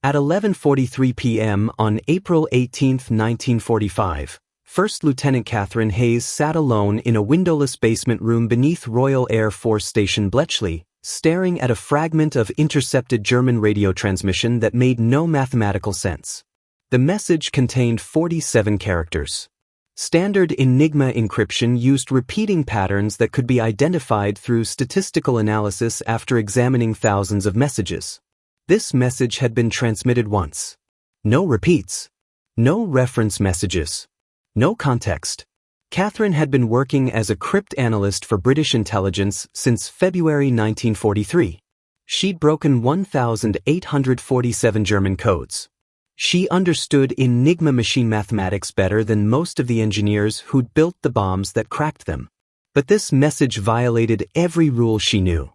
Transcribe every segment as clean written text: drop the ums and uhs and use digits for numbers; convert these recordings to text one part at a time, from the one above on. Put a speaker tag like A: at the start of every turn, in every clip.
A: At 11:43 p.m. on April 18, 1945, First Lieutenant Catherine Hayes sat alone in a windowless basement room beneath Royal Air Force Station Bletchley, staring at a fragment of intercepted German radio transmission that made no mathematical sense. The message contained 47 characters. Standard Enigma encryption used repeating patterns that could be identified through statistical analysis after examining thousands of messages. This message had been transmitted once. No repeats. No reference messages. No context. Catherine had been working as a cryptanalyst for British intelligence since February 1943. She'd broken 1,847 German codes. She understood Enigma machine mathematics better than most of the engineers who'd built the bombs that cracked them. But this message violated every rule she knew.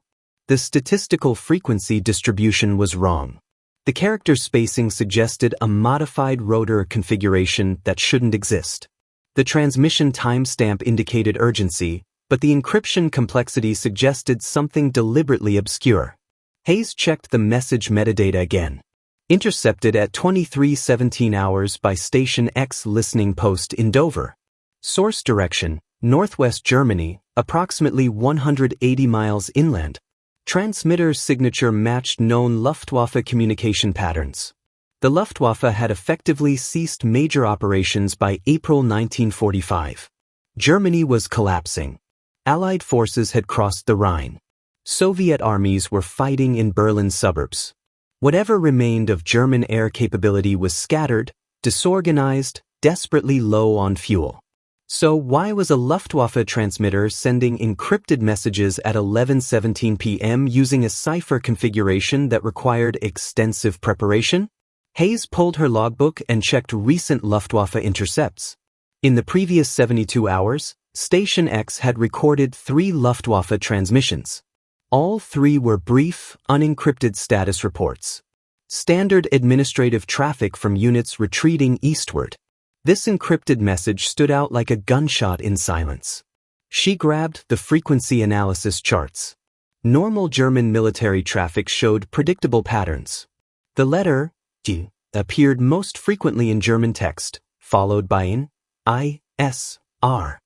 A: The statistical frequency distribution was wrong. The character spacing suggested a modified rotor configuration that shouldn't exist. The transmission timestamp indicated urgency, but the encryption complexity suggested something deliberately obscure. Hayes checked the message metadata again. Intercepted at 23:17 hours by Station X listening post in Dover. Source direction, Northwest Germany, approximately 180 miles inland. Transmitter signature matched known Luftwaffe communication patterns. The Luftwaffe had effectively ceased major operations by April 1945. Germany was collapsing. Allied forces had crossed the Rhine. Soviet armies were fighting in Berlin's suburbs. Whatever remained of German air capability was scattered, disorganized, desperately low on fuel. So why was a Luftwaffe transmitter sending encrypted messages at 11:17 p.m. using a cipher configuration that required extensive preparation? Hayes pulled her logbook and checked recent Luftwaffe intercepts. In the previous 72 hours, Station X had recorded 3 Luftwaffe transmissions. All 3 were brief, unencrypted status reports. Standard administrative traffic from units retreating eastward. This encrypted message stood out like a gunshot in silence. She grabbed the frequency analysis charts. Normal German military traffic showed predictable patterns. The letter G appeared most frequently in German text, followed by an I, S, R.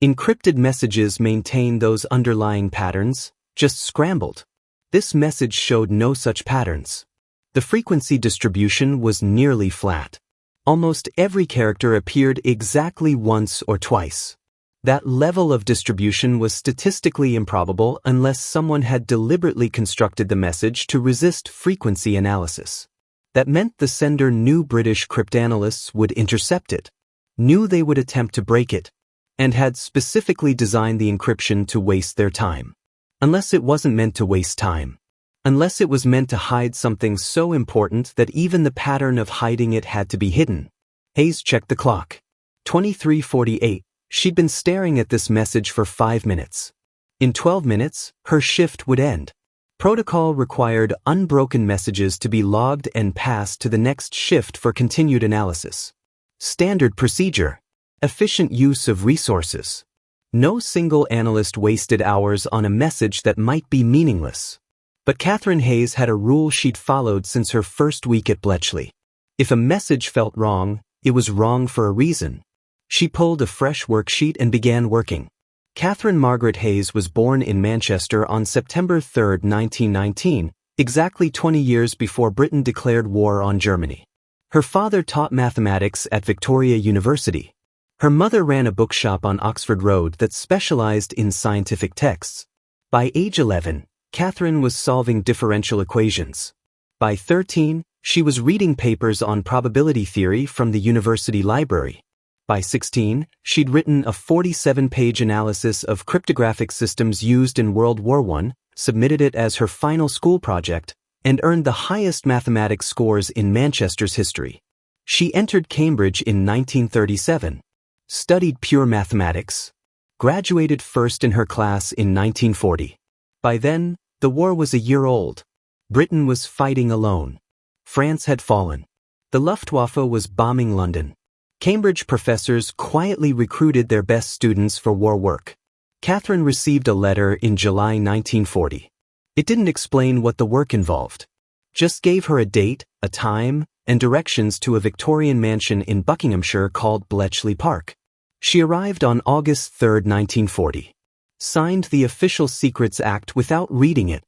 A: Encrypted messages maintain those underlying patterns, just scrambled. This message showed no such patterns. The frequency distribution was nearly flat. Almost every character appeared exactly once or twice. That level of distribution was statistically improbable unless someone had deliberately constructed the message to resist frequency analysis. That meant the sender knew British cryptanalysts would intercept it, knew they would attempt to break it, and had specifically designed the encryption to waste their time. Unless it wasn't meant to waste time. Unless it was meant to hide something so important that even the pattern of hiding it had to be hidden. Hayes checked the clock. 23:48. She'd been staring at this message for 5 minutes. In 12 minutes, her shift would end. Protocol required unbroken messages to be logged and passed to the next shift for continued analysis. Standard procedure. Efficient use of resources. No single analyst wasted hours on a message that might be meaningless. But Catherine Hayes had a rule she'd followed since her first week at Bletchley. If a message felt wrong, it was wrong for a reason. She pulled a fresh worksheet and began working. Catherine Margaret Hayes was born in Manchester on September 3, 1919, exactly 20 years before Britain declared war on Germany. Her father taught mathematics at Victoria University. Her mother ran a bookshop on Oxford Road that specialized in scientific texts. By age 11, Catherine was solving differential equations. By 13, she was reading papers on probability theory from the university library. By 16, she'd written a 47-page analysis of cryptographic systems used in World War I, submitted it as her final school project, and earned the highest mathematics scores in Manchester's history. She entered Cambridge in 1937. Studied pure mathematics, graduated first in her class in 1940. By then, the war was a year old. Britain was fighting alone. France had fallen. The Luftwaffe was bombing London. Cambridge professors quietly recruited their best students for war work. Catherine received a letter in July 1940. It didn't explain what the work involved. Just gave her a date, a time, and directions to a Victorian mansion in Buckinghamshire called Bletchley Park. She arrived on August 3, 1940. Signed the Official Secrets Act without reading it.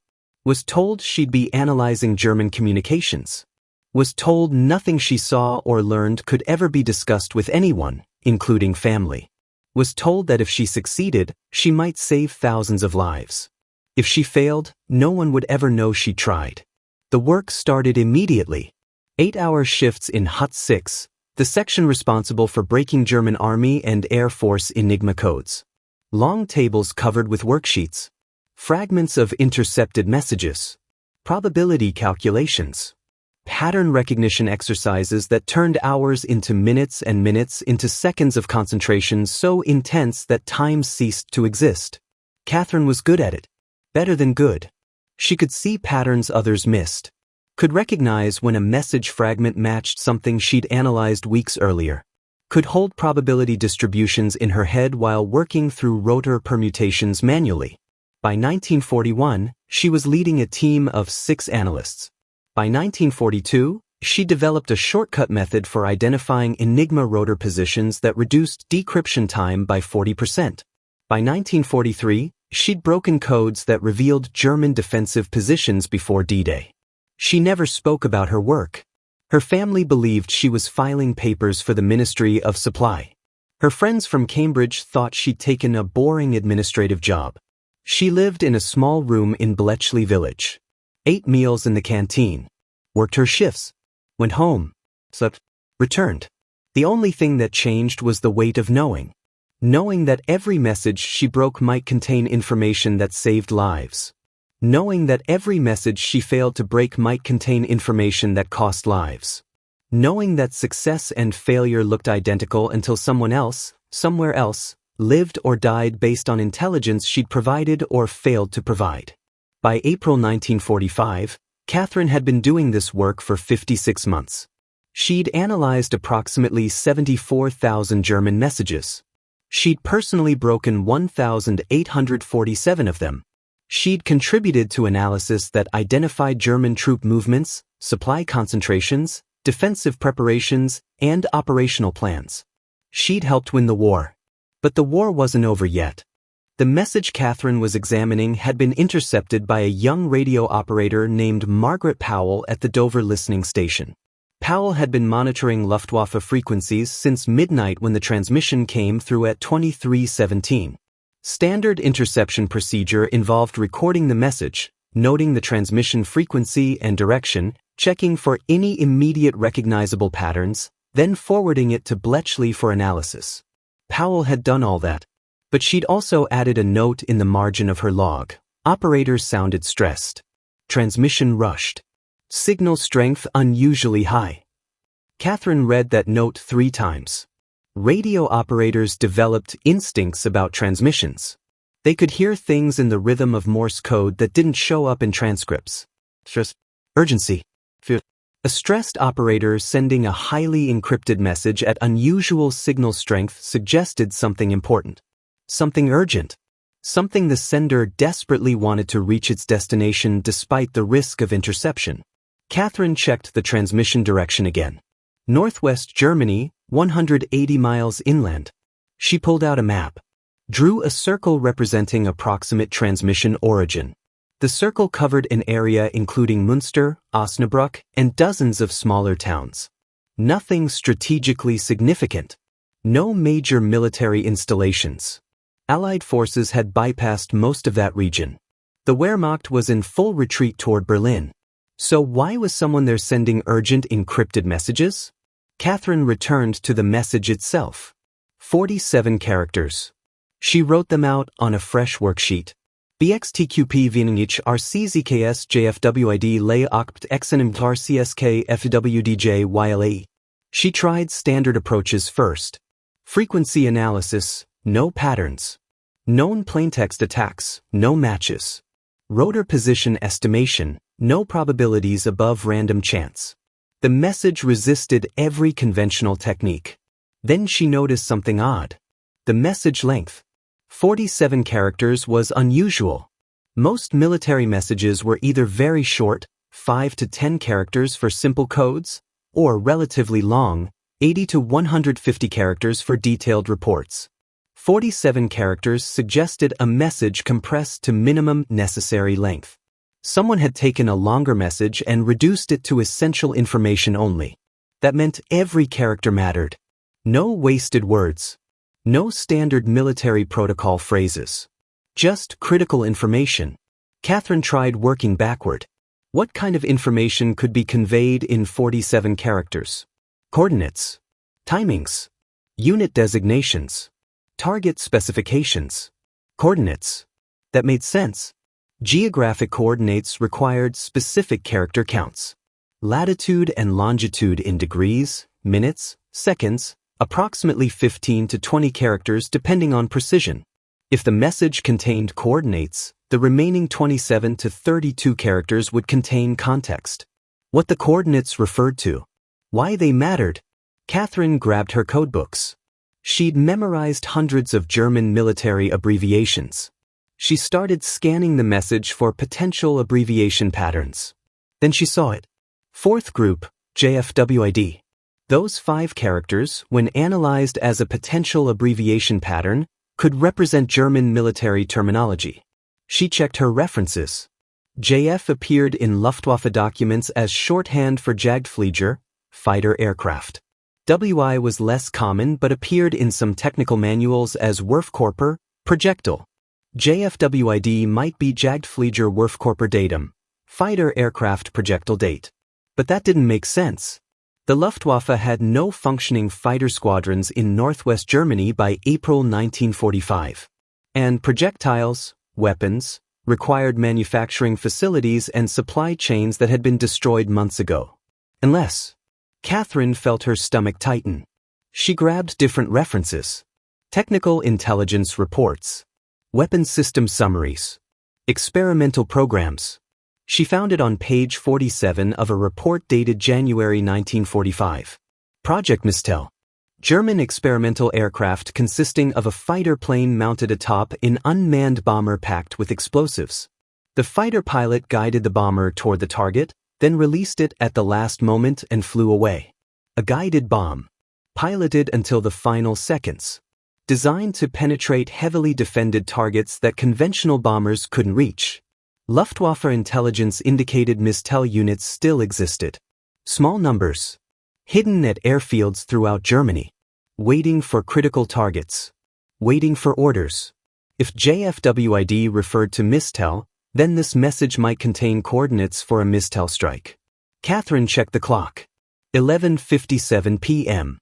A: Was told she'd be analyzing German communications. Was told nothing she saw or learned could ever be discussed with anyone, including family. Was told that if she succeeded, she might save thousands of lives. If she failed, no one would ever know she tried. The work started immediately. 8-hour shifts in Hut 6, the section responsible for breaking German Army and Air Force Enigma codes. Long tables covered with worksheets. Fragments of intercepted messages. Probability calculations. Pattern recognition exercises that turned hours into minutes and minutes into seconds of concentration so intense that time ceased to exist. Catherine was good at it. Better than good. She could see patterns others missed. Could recognize when a message fragment matched something she'd analyzed weeks earlier. Could hold probability distributions in her head while working through rotor permutations manually. By 1941, she was leading a team of 6 analysts. By 1942, she developed a shortcut method for identifying Enigma rotor positions that reduced decryption time by 40%. By 1943, she'd broken codes that revealed German defensive positions before D-Day. She never spoke about her work. Her family believed she was filing papers for the Ministry of Supply. Her friends from Cambridge thought she'd taken a boring administrative job. She lived in a small room in Bletchley Village. Ate meals in the canteen. Worked her shifts. Went home. Slept. Returned. The only thing that changed was the weight of knowing. Knowing that every message she broke might contain information that saved lives. Knowing that every message she failed to break might contain information that cost lives. Knowing that success and failure looked identical until someone else, somewhere else, lived or died based on intelligence she'd provided or failed to provide. By April 1945, Catherine had been doing this work for 56 months. She'd analyzed approximately 74,000 German messages. She'd personally broken 1,847 of them. She'd contributed to analysis that identified German troop movements, supply concentrations, defensive preparations, and operational plans. She'd helped win the war. But the war wasn't over yet. The message Catherine was examining had been intercepted by a young radio operator named Margaret Powell at the Dover listening station. Powell had been monitoring Luftwaffe frequencies since midnight when the transmission came through at 2317. Standard interception procedure involved recording the message, noting the transmission frequency and direction, checking for any immediate recognizable patterns, then forwarding it to Bletchley for analysis. Powell had done all that. But she'd also added a note in the margin of her log. Operators sounded stressed. Transmission rushed. Signal strength unusually high. Catherine read that note 3 times. Radio operators developed instincts about transmissions. They could hear things in the rhythm of Morse code that didn't show up in transcripts. Stress. Urgency. Fear. A stressed operator sending a highly encrypted message at unusual signal strength suggested something important. Something urgent. Something the sender desperately wanted to reach its destination despite the risk of interception. Catherine checked the transmission direction again. Northwest Germany, 180 miles inland. She pulled out a map. Drew a circle representing approximate transmission origin. The circle covered an area including Münster, Osnabrück, and dozens of smaller towns. Nothing strategically significant. No major military installations. Allied forces had bypassed most of that region. The Wehrmacht was in full retreat toward Berlin. So why was someone there sending urgent encrypted messages? Catherine returned to the message itself. 47 characters. She wrote them out on a fresh worksheet. BXTQP Vienich RCZKS JFWID lay oct exenimtar CSK FWDJ YLE. She tried standard approaches first. Frequency analysis, no patterns. Known plaintext attacks, no matches. Rotor position estimation, no probabilities above random chance. The message resisted every conventional technique. Then she noticed something odd. The message length. 47 characters was unusual. Most military messages were either very short, 5 to 10 characters for simple codes, or relatively long, 80 to 150 characters for detailed reports. 47 characters suggested a message compressed to minimum necessary length. Someone had taken a longer message and reduced it to essential information only. That meant every character mattered. No wasted words. No standard military protocol phrases. Just critical information. Catherine tried working backward. What kind of information could be conveyed in 47 characters? Coordinates. Timings. Unit designations. Target specifications. Coordinates. That made sense. Geographic coordinates required specific character counts. Latitude and longitude in degrees, minutes, seconds, approximately 15 to 20 characters depending on precision. If the message contained coordinates, the remaining 27 to 32 characters would contain context. What the coordinates referred to. Why they mattered. Catherine grabbed her codebooks. She'd memorized hundreds of German military abbreviations. She started scanning the message for potential abbreviation patterns. Then she saw it. Fourth group, JFWID. Those 5 characters, when analyzed as a potential abbreviation pattern, could represent German military terminology. She checked her references. JF appeared in Luftwaffe documents as shorthand for Jagdflieger, fighter aircraft. WI was less common but appeared in some technical manuals as Wurfkörper, projectile. JFWID might be Jagdflieger Wurfkörper datum, fighter aircraft projectile date. But that didn't make sense. The Luftwaffe had no functioning fighter squadrons in northwest Germany by April 1945. And projectiles, weapons, required manufacturing facilities and supply chains that had been destroyed months ago. Unless. Catherine felt her stomach tighten. She grabbed different references. Technical intelligence reports. Weapons system summaries. Experimental programs. She found it on page 47 of a report dated January 1945. Project Mistel. German experimental aircraft consisting of a fighter plane mounted atop an unmanned bomber packed with explosives. The fighter pilot guided the bomber toward the target, then released it at the last moment and flew away. A guided bomb. Piloted until the final seconds. Designed to penetrate heavily defended targets that conventional bombers couldn't reach. Luftwaffe intelligence indicated Mistel units still existed. Small numbers. Hidden at airfields throughout Germany. Waiting for critical targets. Waiting for orders. If JFWID referred to Mistel, then this message might contain coordinates for a Mistel strike. Catherine checked the clock. 11:57 p.m.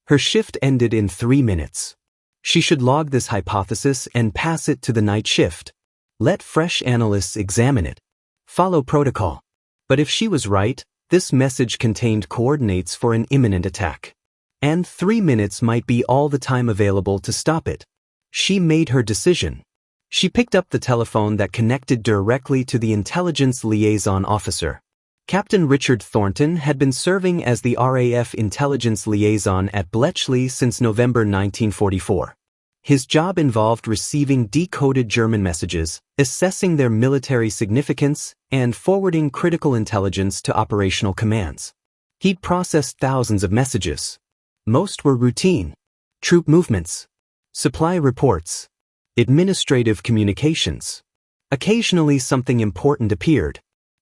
A: Her shift ended in 3 minutes. She should log this hypothesis and pass it to the night shift. Let fresh analysts examine it. Follow protocol. But if she was right, this message contained coordinates for an imminent attack. And 3 minutes might be all the time available to stop it. She made her decision. She picked up the telephone that connected directly to the intelligence liaison officer. Captain Richard Thornton had been serving as the RAF intelligence liaison at Bletchley since November 1944. His job involved receiving decoded German messages, assessing their military significance, and forwarding critical intelligence to operational commands. He'd processed thousands of messages. Most were routine. Troop movements. Supply reports. Administrative communications. Occasionally something important appeared.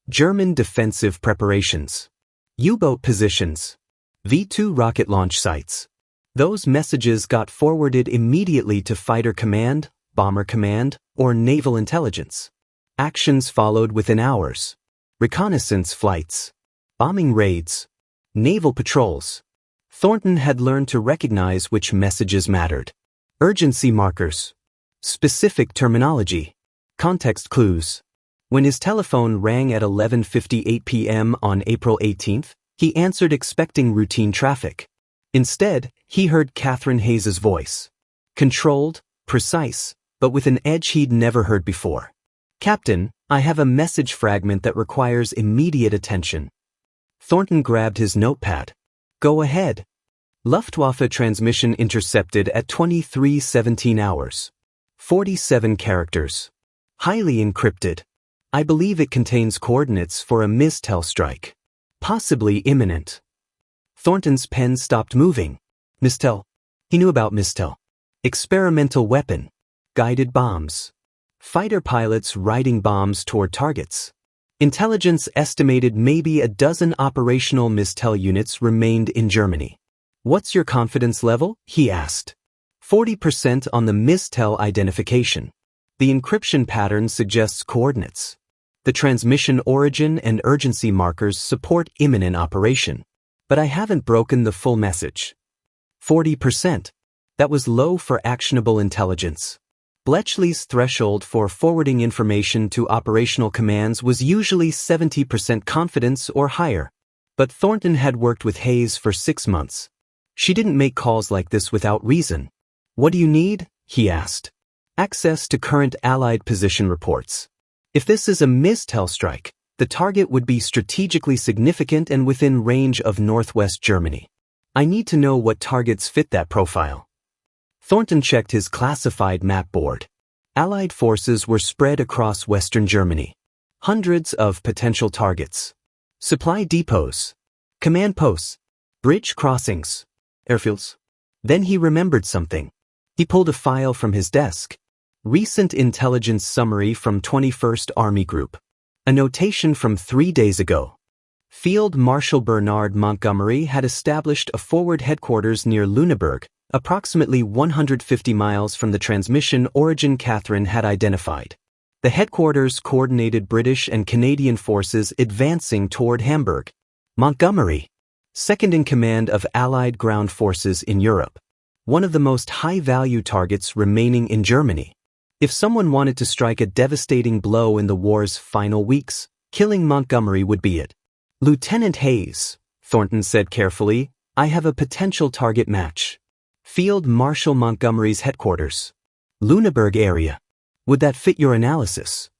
A: German defensive preparations. U-boat positions. V-2 rocket launch sites. Those messages got forwarded immediately to fighter command, bomber command, or naval intelligence. Actions followed within hours. Reconnaissance flights. Bombing raids. Naval patrols. Thornton had learned to recognize which messages mattered. Urgency markers. Specific terminology. Context clues. When his telephone rang at 11:58 p.m. on April 18th, he answered expecting routine traffic. Instead, he heard Catherine Hayes's voice. Controlled, precise, but with an edge he'd never heard before. Captain, I have a message fragment that requires immediate attention. Thornton grabbed his notepad. Go ahead. Luftwaffe transmission intercepted at 23:17 hours. 47 characters. Highly encrypted. I believe it contains coordinates for a mistel strike. Possibly imminent. Thornton's pen stopped moving. Mistel. He knew about mistel. Experimental weapon. Guided bombs. Fighter pilots riding bombs toward targets. Intelligence estimated maybe a dozen operational mistel units remained in Germany. What's your confidence level? He asked. 40% on the mistel identification. The encryption pattern suggests coordinates. The transmission origin and urgency markers support imminent operation. But I haven't broken the full message. 40%. That was low for actionable intelligence. Bletchley's threshold for forwarding information to operational commands was usually 70% confidence or higher. But Thornton had worked with Hayes for 6 months. She didn't make calls like this without reason. What do you need? He asked. Access to current Allied position reports. If this is a mistel strike, the target would be strategically significant and within range of northwest Germany. I need to know what targets fit that profile. Thornton checked his classified map board. Allied forces were spread across western Germany. Hundreds of potential targets. Supply depots. Command posts. Bridge crossings. Airfields. Then he remembered something. He pulled a file from his desk. Recent intelligence summary from 21st Army Group. A notation from 3 days ago. Field Marshal Bernard Montgomery had established a forward headquarters near Lüneburg, approximately 150 miles from the transmission origin Catherine had identified. The headquarters coordinated British and Canadian forces advancing toward Hamburg. Montgomery, second in command of Allied ground forces in Europe. One of the most high-value targets remaining in Germany. If someone wanted to strike a devastating blow in the war's final weeks, killing Montgomery would be it. Lieutenant Hayes, Thornton said carefully, I have a potential target match. Field Marshal Montgomery's headquarters. Lüneburg area. Would that fit your analysis?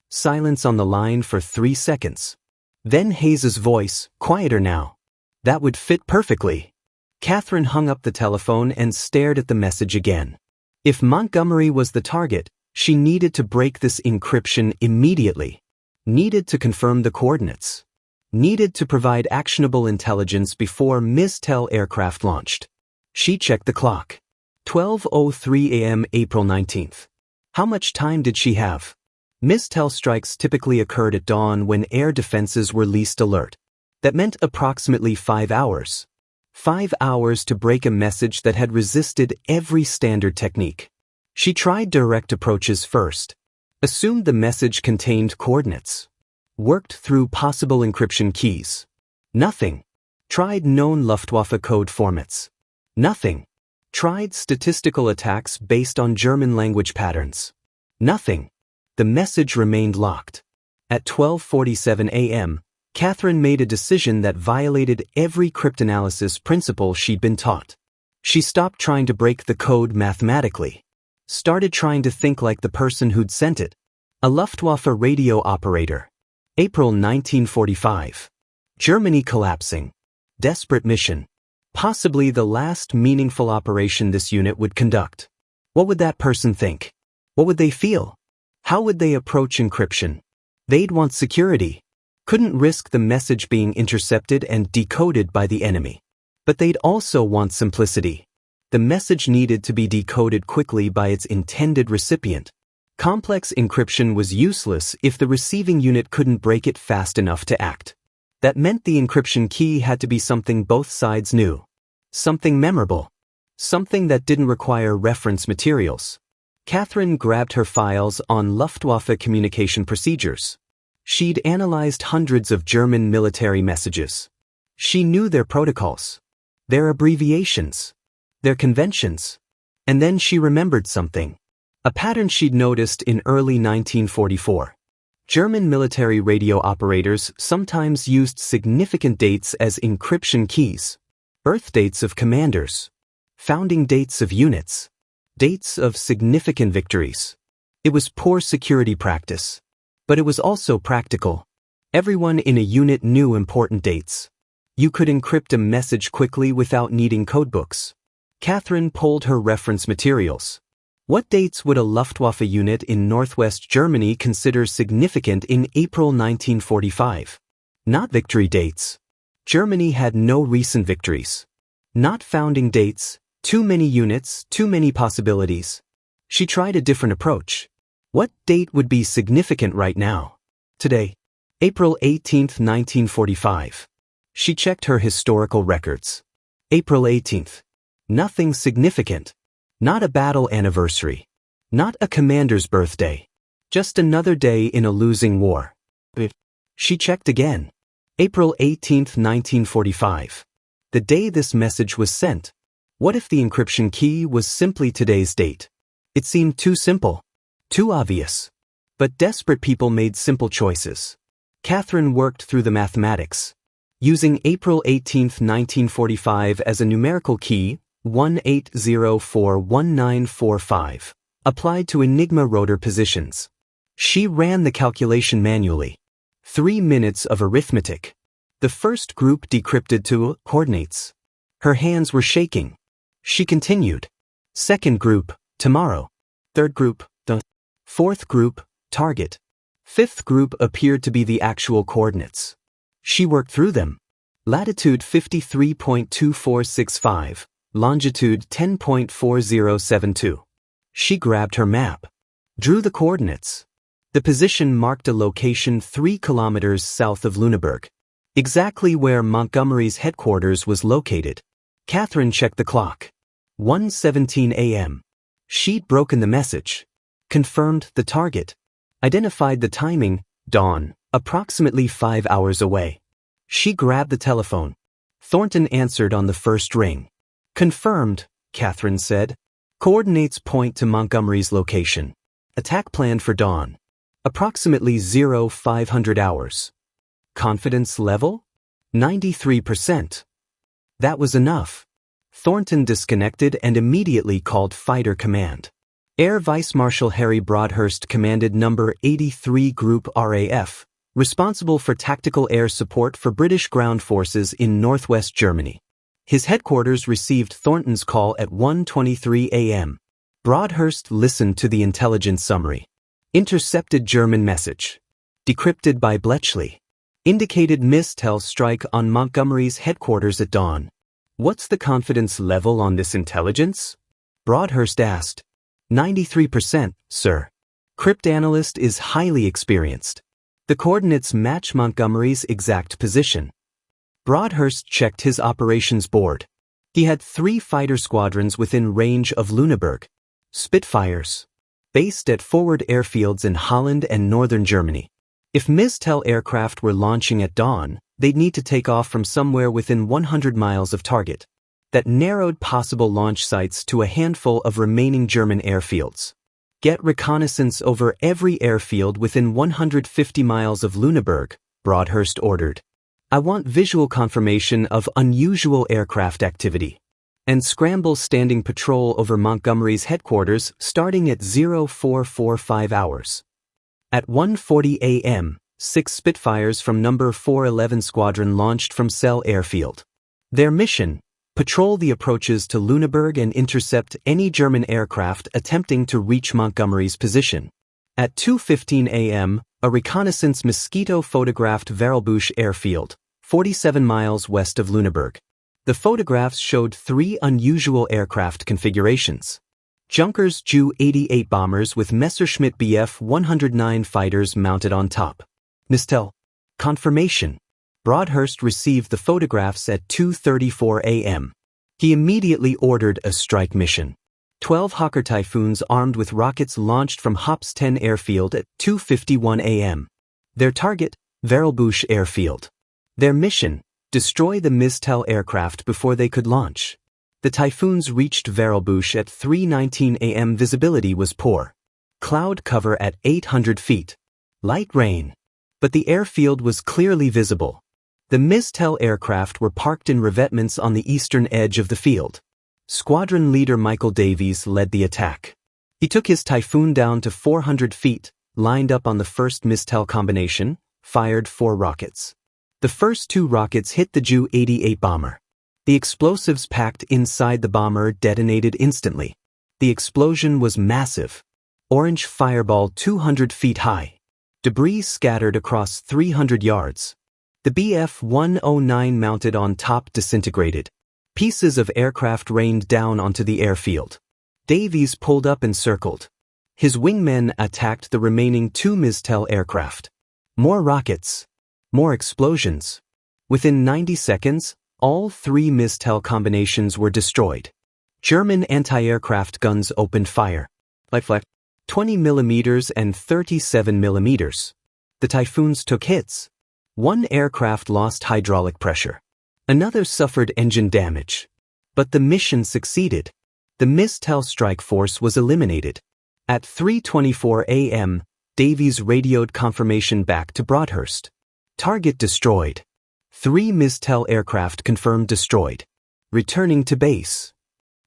A: Silence on the line for 3 seconds. Then Hayes's voice, quieter now. That would fit perfectly. Catherine hung up the telephone and stared at the message again. If Montgomery was the target, she needed to break this encryption immediately. Needed to confirm the coordinates. Needed to provide actionable intelligence before mistel aircraft launched. She checked the clock. 12:03 a.m. April 19th. How much time did she have? Mistel strikes typically occurred at dawn when air defenses were least alert. That meant approximately 5 hours. 5 hours to break a message that had resisted every standard technique. She tried direct approaches first. Assumed the message contained coordinates. Worked through possible encryption keys. Nothing. Tried known Luftwaffe code formats. Nothing. Tried statistical attacks based on German language patterns. Nothing. The message remained locked. At 12:47 a.m., Catherine made a decision that violated every cryptanalysis principle she'd been taught. She stopped trying to break the code mathematically. Started trying to think like the person who'd sent it. A Luftwaffe radio operator. April 1945. Germany collapsing. Desperate mission. Possibly the last meaningful operation this unit would conduct. What would that person think? What would they feel? How would they approach encryption? They'd want security. Couldn't risk the message being intercepted and decoded by the enemy. But they'd also want simplicity. The message needed to be decoded quickly by its intended recipient. Complex encryption was useless if the receiving unit couldn't break it fast enough to act. That meant the encryption key had to be something both sides knew. Something memorable. Something that didn't require reference materials. Catherine grabbed her files on Luftwaffe communication procedures. She'd analyzed hundreds of German military messages. She knew their protocols, their abbreviations, their conventions. And then she remembered something. A pattern she'd noticed in early 1944. German military radio operators sometimes used significant dates as encryption keys. Birth dates of commanders. Founding dates of units. Dates of significant victories. It was poor security practice. But it was also practical. Everyone in a unit knew important dates. You could encrypt a message quickly without needing codebooks. Catherine pulled her reference materials. What dates would a Luftwaffe unit in northwest Germany consider significant in April 1945? Not victory dates. Germany had no recent victories. Not founding dates, too many units, too many possibilities. She tried a different approach. What date would be significant right now? Today, April 18, 1945. She checked her historical records. April 18th. Nothing significant. Not a battle anniversary. Not a commander's birthday. Just another day in a losing war. She checked again. April 18, 1945. The day this message was sent. What if the encryption key was simply today's date? It seemed too simple. Too obvious. But desperate people made simple choices. Catherine worked through the mathematics. Using April 18, 1945 as a numerical key, 18041945, applied to Enigma rotor positions. She ran the calculation manually. 3 minutes of arithmetic. The first group decrypted to coordinates. Her hands were shaking. She continued. Second group, tomorrow. Third group, the. Fourth group, target. Fifth group appeared to be the actual coordinates. She worked through them. Latitude 53.2465, longitude 10.4072. She grabbed her map. Drew the coordinates. The position marked a location 3 kilometers south of Lüneburg. Exactly where Montgomery's headquarters was located. Catherine checked the clock. 1:17 a.m. She'd broken the message. Confirmed the target. Identified the timing, dawn, approximately 5 hours away. She grabbed the telephone. Thornton answered on the first ring. Confirmed, Catherine said. Coordinates point to Montgomery's location. Attack planned for dawn. Approximately 0500 hours. Confidence level? 93%. That was enough. Thornton disconnected and immediately called Fighter Command. Air Vice Marshal Harry Broadhurst commanded Number 83 Group RAF, responsible for tactical air support for British ground forces in northwest Germany. His headquarters received Thornton's call at 1:23 a.m. Broadhurst listened to the intelligence summary. Intercepted German message. Decrypted by Bletchley. Indicated mistel strike on Montgomery's headquarters at dawn. What's the confidence level on this intelligence? Broadhurst asked. 93%, sir. Cryptanalyst is highly experienced. The coordinates match Montgomery's exact position. Broadhurst checked his operations board. He had 3 fighter squadrons within range of Lüneburg. Spitfires. Based at forward airfields in Holland and northern Germany. If mistel aircraft were launching at dawn, they'd need to take off from somewhere within 100 miles of target. That narrowed possible launch sites to a handful of remaining German airfields. Get reconnaissance over every airfield within 150 miles of Lüneburg, Broadhurst ordered. I want visual confirmation of unusual aircraft activity. And scramble standing patrol over Montgomery's headquarters starting at 0445 hours. At 1:40 a.m., 6 Spitfires from Number 411 Squadron launched from Celle Airfield. Their mission: patrol the approaches to Lüneburg and intercept any German aircraft attempting to reach Montgomery's position. At 2:15 a.m., a reconnaissance Mosquito photographed Verelbusch Airfield, 47 miles west of Lüneburg. The photographs showed 3 unusual aircraft configurations. Junkers Ju-88 bombers with Messerschmitt Bf 109 fighters mounted on top. Mistel. Confirmation. Broadhurst received the photographs at 2:34 a.m. He immediately ordered a strike mission. 12 Hawker Typhoons armed with rockets launched from Hops 10 airfield at 2:51 a.m. Their target, Verelbusch Airfield. Their mission, destroy the mistel aircraft before they could launch. The Typhoons reached Verelbusch at 3:19 a.m. Visibility was poor. Cloud cover at 800 feet. Light rain. But the airfield was clearly visible. The mistel aircraft were parked in revetments on the eastern edge of the field. Squadron leader Michael Davies led the attack. He took his Typhoon down to 400 feet, lined up on the first mistel combination, fired 4 rockets. The first 2 rockets hit the Ju-88 bomber. The explosives packed inside the bomber detonated instantly. The explosion was massive. Orange fireball 200 feet high. Debris scattered across 300 yards. The Bf-109 mounted on top disintegrated. Pieces of aircraft rained down onto the airfield. Davies pulled up and circled. His wingmen attacked the remaining 2 Mistral aircraft. More rockets. More explosions. Within 90 seconds, all 3 Mistral combinations were destroyed. German anti-aircraft guns opened fire. 20 millimeters and 37 millimeters. The Typhoons took hits. 1 aircraft lost hydraulic pressure. Another suffered engine damage. But the mission succeeded. The Mistral strike force was eliminated. At 3:24 a.m., Davies radioed confirmation back to Broadhurst. Target destroyed. 3 Mistral aircraft confirmed destroyed. Returning to base.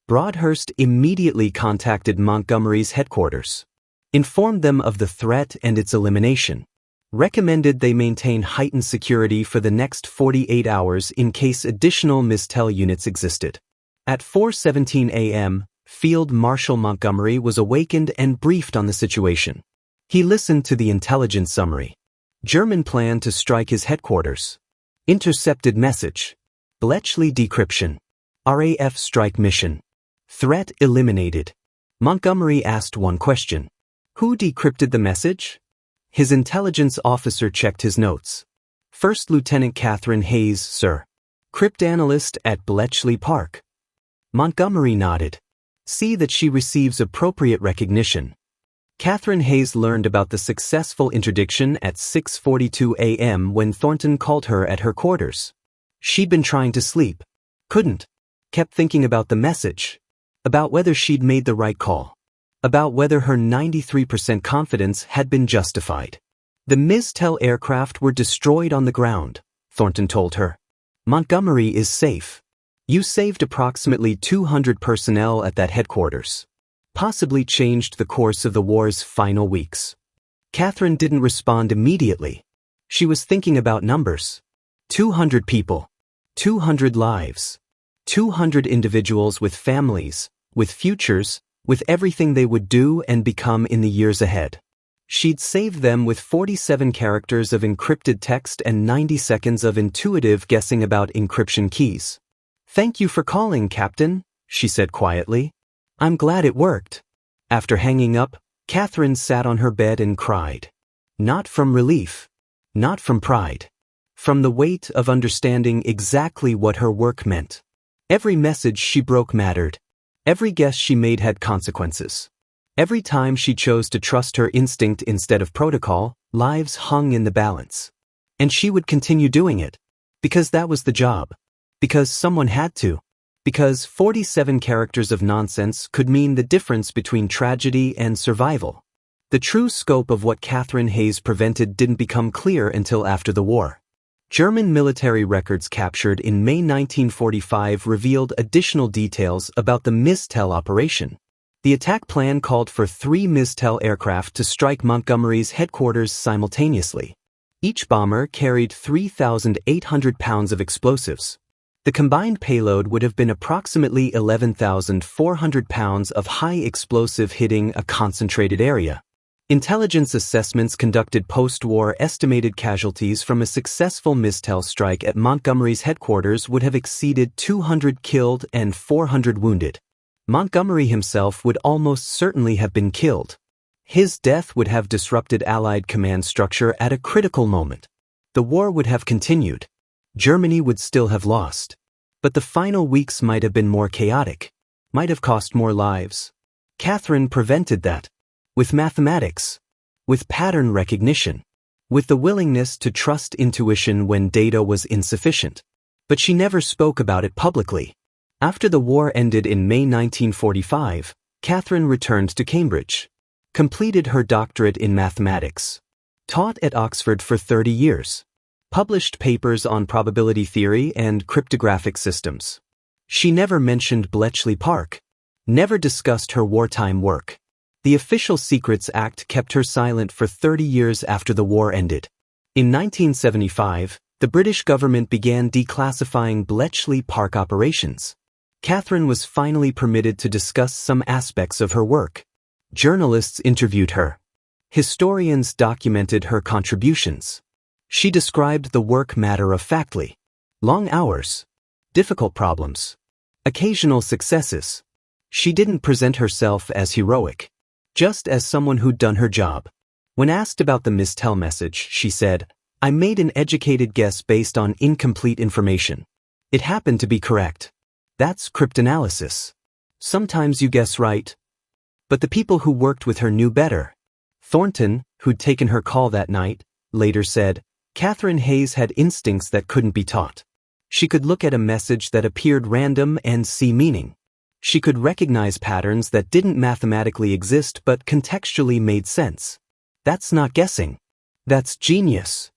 A: Broadhurst immediately contacted Montgomery's headquarters. Informed them of the threat and its elimination. Recommended they maintain heightened security for the next 48 hours in case additional Mistral units existed. At 4:17 a.m., Field Marshal Montgomery was awakened and briefed on the situation. He listened to the intelligence summary. German plan to strike his headquarters. Intercepted message. Bletchley decryption. RAF strike mission. Threat eliminated. Montgomery asked one question. Who decrypted the message? His intelligence officer checked his notes. First Lieutenant Catherine Hayes, sir. Cryptanalyst at Bletchley Park. Montgomery nodded. See that she receives appropriate recognition. Catherine Hayes learned about the successful interdiction at 6:42 a.m. when Thornton called her at her quarters. She'd been trying to sleep. Couldn't. Kept thinking about the message. About whether she'd made the right call. About whether her 93% confidence had been justified. The Mistral aircraft were destroyed on the ground, Thornton told her. Montgomery is safe. You saved approximately 200 personnel at that headquarters. Possibly changed the course of the war's final weeks. Catherine didn't respond immediately. She was thinking about numbers. 200 people. 200 lives. 200 individuals with families, with futures, with everything they would do and become in the years ahead. She'd saved them with 47 characters of encrypted text and 90 seconds of intuitive guessing about encryption keys. Thank you for calling, Captain, she said quietly. I'm glad it worked. After hanging up, Catherine sat on her bed and cried. Not from relief. Not from pride. From the weight of understanding exactly what her work meant. Every message she broke mattered. Every guess she made had consequences. Every time she chose to trust her instinct instead of protocol, lives hung in the balance. And she would continue doing it. Because that was the job. Because someone had to. Because 47 characters of nonsense could mean the difference between tragedy and survival. The true scope of what Catherine Hayes prevented didn't become clear until after the war. German military records captured in May 1945 revealed additional details about the Mistral operation. The attack plan called for 3 Mistral aircraft to strike Montgomery's headquarters simultaneously. Each bomber carried 3,800 pounds of explosives. The combined payload would have been approximately 11,400 pounds of high explosive hitting a concentrated area. Intelligence assessments conducted post-war estimated casualties from a successful Mistral strike at Montgomery's headquarters would have exceeded 200 killed and 400 wounded. Montgomery himself would almost certainly have been killed. His death would have disrupted Allied command structure at a critical moment. The war would have continued. Germany would still have lost. But the final weeks might have been more chaotic. Might have cost more lives. Catherine prevented that. With mathematics. With pattern recognition. With the willingness to trust intuition when data was insufficient. But she never spoke about it publicly. After the war ended in May 1945, Catherine returned to Cambridge. Completed her doctorate in mathematics. Taught at Oxford for 30 years. Published papers on probability theory and cryptographic systems. She never mentioned Bletchley Park. Never discussed her wartime work. The Official Secrets Act kept her silent for 30 years after the war ended. In 1975, the British government began declassifying Bletchley Park operations. Catherine was finally permitted to discuss some aspects of her work. Journalists interviewed her. Historians documented her contributions. She described the work matter-of-factly. Long hours. Difficult problems. Occasional successes. She didn't present herself as heroic, just as someone who'd done her job. When asked about the mistel message, she said, "I made an educated guess based on incomplete information. It happened to be correct. That's cryptanalysis. Sometimes you guess right." But the people who worked with her knew better. Thornton, who'd taken her call that night, later said, "Catherine Hayes had instincts that couldn't be taught. She could look at a message that appeared random and see meaning. She could recognize patterns that didn't mathematically exist but contextually made sense. That's not guessing. That's genius."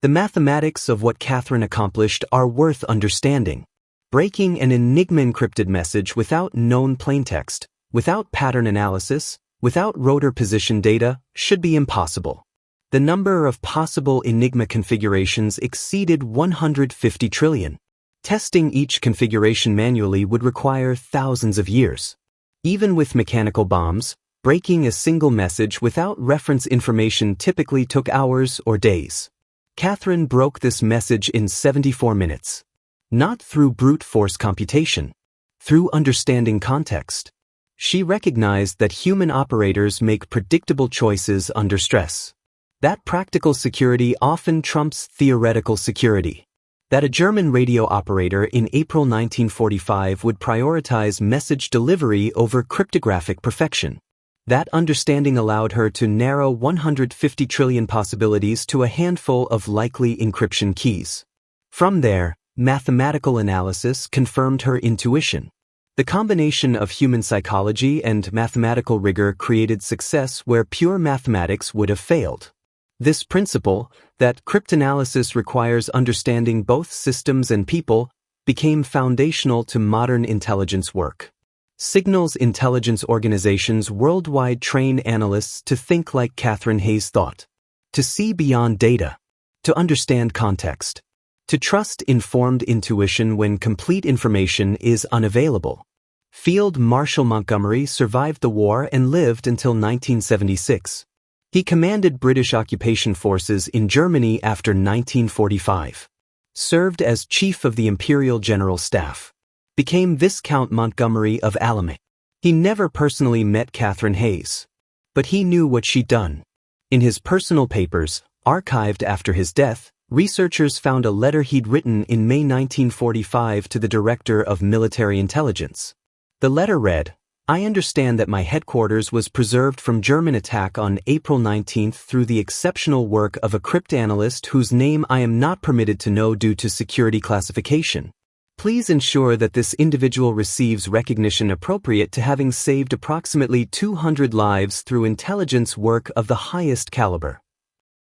A: The mathematics of what Catherine accomplished are worth understanding. Breaking an Enigma encrypted message without known plaintext, without pattern analysis, without rotor position data, should be impossible. The number of possible Enigma configurations exceeded 150 trillion. Testing each configuration manually would require thousands of years. Even with mechanical bombs, breaking a single message without reference information typically took hours or days. Catherine broke this message in 74 minutes. Not through brute force computation. Through understanding context. She recognized that human operators make predictable choices under stress. That practical security often trumps theoretical security. That a German radio operator in April 1945 would prioritize message delivery over cryptographic perfection. That understanding allowed her to narrow 150 trillion possibilities to a handful of likely encryption keys. From there, mathematical analysis confirmed her intuition. The combination of human psychology and mathematical rigor created success where pure mathematics would have failed. This principle, that cryptanalysis requires understanding both systems and people, became foundational to modern intelligence work. Signals intelligence organizations worldwide train analysts to think like Catherine Hayes thought, to see beyond data, to understand context, to trust informed intuition when complete information is unavailable. Field Marshal Montgomery survived the war and lived until 1976. He commanded British occupation forces in Germany after 1945. Served as Chief of the Imperial General Staff. Became Viscount Montgomery of Alamein. He never personally met Catherine Hayes. But he knew what she'd done. In his personal papers, archived after his death, researchers found a letter he'd written in May 1945 to the Director of Military Intelligence. The letter read, "I understand that my headquarters was preserved from German attack on April 19 through the exceptional work of a cryptanalyst whose name I am not permitted to know due to security classification. Please ensure that this individual receives recognition appropriate to having saved approximately 200 lives through intelligence work of the highest caliber."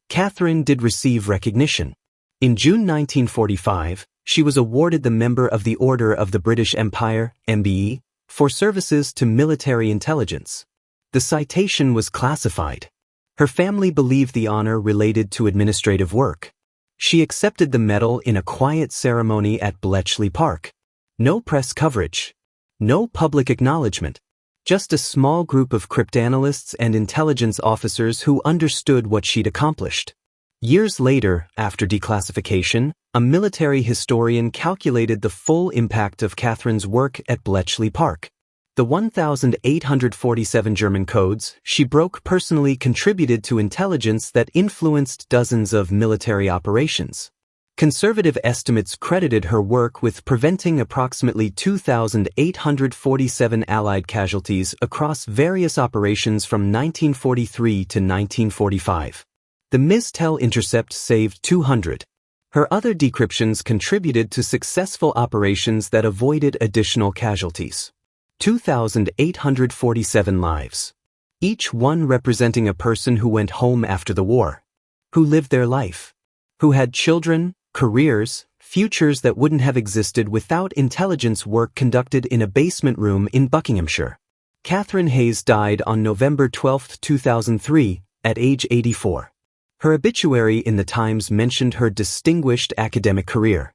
A: Catherine did receive recognition. In June 1945, she was awarded the Member of the Order of the British Empire, MBE, for services to military intelligence. The citation was classified. Her family believed the honor related to administrative work. She accepted the medal in a quiet ceremony at Bletchley Park. No press coverage. No public acknowledgement. Just a small group of cryptanalysts and intelligence officers who understood what she'd accomplished. Years later, after declassification, a military historian calculated the full impact of Catherine's work at Bletchley Park. The 1,847 German codes she broke personally contributed to intelligence that influenced dozens of military operations. Conservative estimates credited her work with preventing approximately 2,847 Allied casualties across various operations from 1943 to 1945. The mistel intercept saved 200. Her other decryptions contributed to successful operations that avoided additional casualties. 2,847 lives. Each one representing a person who went home after the war. Who lived their life. Who had children, careers, futures that wouldn't have existed without intelligence work conducted in a basement room in Buckinghamshire. Catherine Hayes died on November 12, 2003, at age 84. Her obituary in the Times mentioned her distinguished academic career.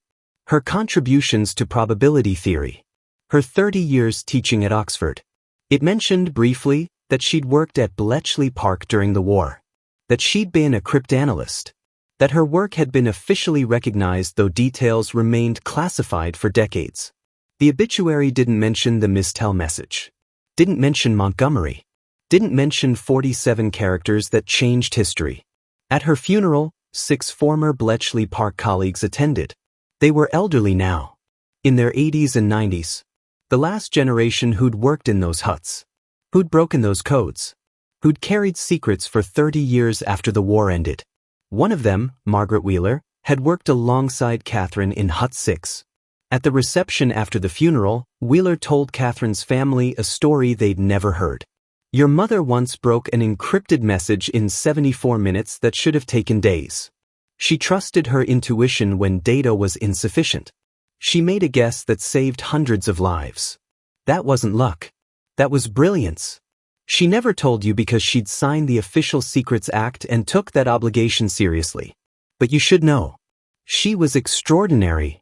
A: Her contributions to probability theory. Her 30 years teaching at Oxford. It mentioned briefly that she'd worked at Bletchley Park during the war, that she'd been a cryptanalyst, that her work had been officially recognized though details remained classified for decades. The obituary didn't mention the mistel message, didn't mention Montgomery, didn't mention 47 characters that changed history. At her funeral, 6 former Bletchley Park colleagues attended. They were elderly now, in their 80s and 90s, the last generation who'd worked in those huts, who'd broken those codes, who'd carried secrets for 30 years after the war ended. One of them, Margaret Wheeler, had worked alongside Catherine in Hut 6. At the reception after the funeral, Wheeler told Catherine's family a story they'd never heard. Your mother once broke an encrypted message in 74 minutes that should have taken days. She trusted her intuition when data was insufficient. She made a guess that saved hundreds of lives. That wasn't luck. That was brilliance. She never told you because she'd signed the Official Secrets Act and took that obligation seriously. But you should know. She was extraordinary.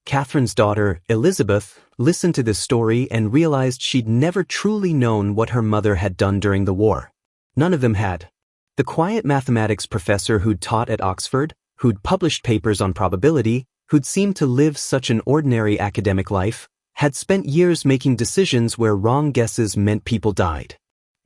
A: Catherine's daughter, Elizabeth, listened to this story and realized she'd never truly known what her mother had done during the war. None of them had. The quiet mathematics professor who'd taught at Oxford, who'd published papers on probability, who'd seemed to live such an ordinary academic life, had spent years making decisions where wrong guesses meant people died.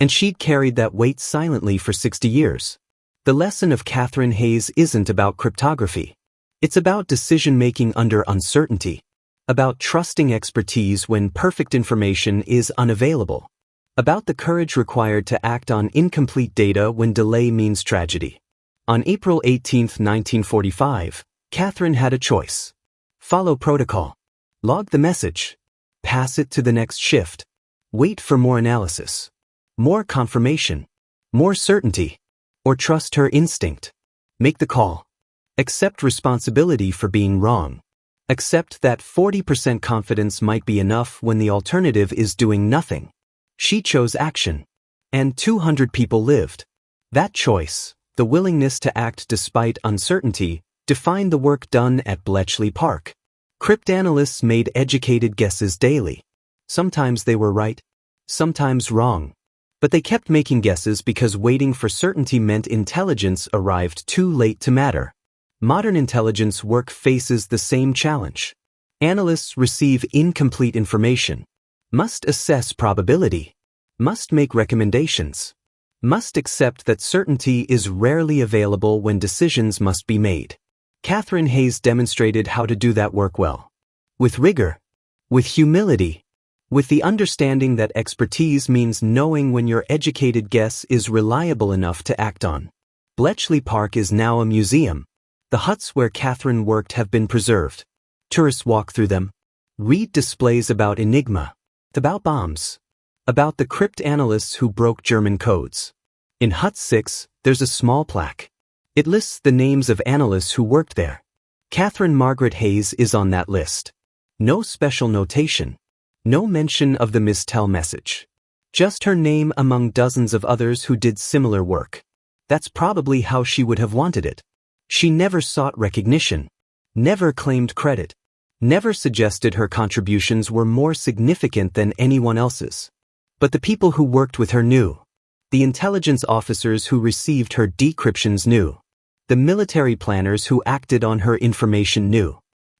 A: And she'd carried that weight silently for 60 years. The lesson of Catherine Hayes isn't about cryptography. It's about decision-making under uncertainty, about trusting expertise when perfect information is unavailable, about the courage required to act on incomplete data when delay means tragedy. On April 18, 1945, Catherine had a choice. Follow protocol. Log the message. Pass it to the next shift. Wait for more analysis, more confirmation, more certainty, or trust her instinct. Make the call. Accept responsibility for being wrong. Accept that 40% confidence might be enough when the alternative is doing nothing. She chose action. And 200 people lived. That choice, the willingness to act despite uncertainty, defined the work done at Bletchley Park. Cryptanalysts made educated guesses daily. Sometimes they were right, sometimes wrong. But they kept making guesses because waiting for certainty meant intelligence arrived too late to matter. Modern intelligence work faces the same challenge. Analysts receive incomplete information, must assess probability, must make recommendations, must accept that certainty is rarely available when decisions must be made. Catherine Hayes demonstrated how to do that work well. With rigor, with humility, with the understanding that expertise means knowing when your educated guess is reliable enough to act on. Bletchley Park is now a museum. The huts where Catherine worked have been preserved. Tourists walk through them, read displays about Enigma, about bombs, about the cryptanalysts who broke German codes. In Hut 6, there's a small plaque. It lists the names of analysts who worked there. Catherine Margaret Hayes is on that list. No special notation. No mention of the mistel message. Just her name among dozens of others who did similar work. That's probably how she would have wanted it. She never sought recognition, never claimed credit, never suggested her contributions were more significant than anyone else's. But the people who worked with her knew. The intelligence officers who received her decryptions knew. The military planners who acted on her information knew.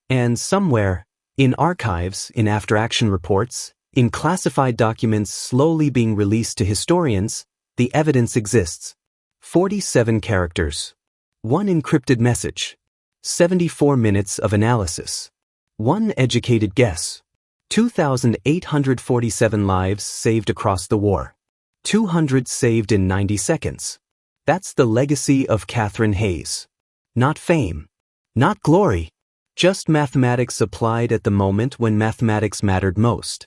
A: And somewhere, in archives, in after-action reports, in classified documents slowly being released to historians, the evidence exists. 47 characters. 1 encrypted message. 74 minutes of analysis. 1 educated guess. 2,847 lives saved across the war. 200 saved in 90 seconds. That's the legacy of Catherine Hayes. Not fame. Not glory. Just mathematics applied at the moment when mathematics mattered most.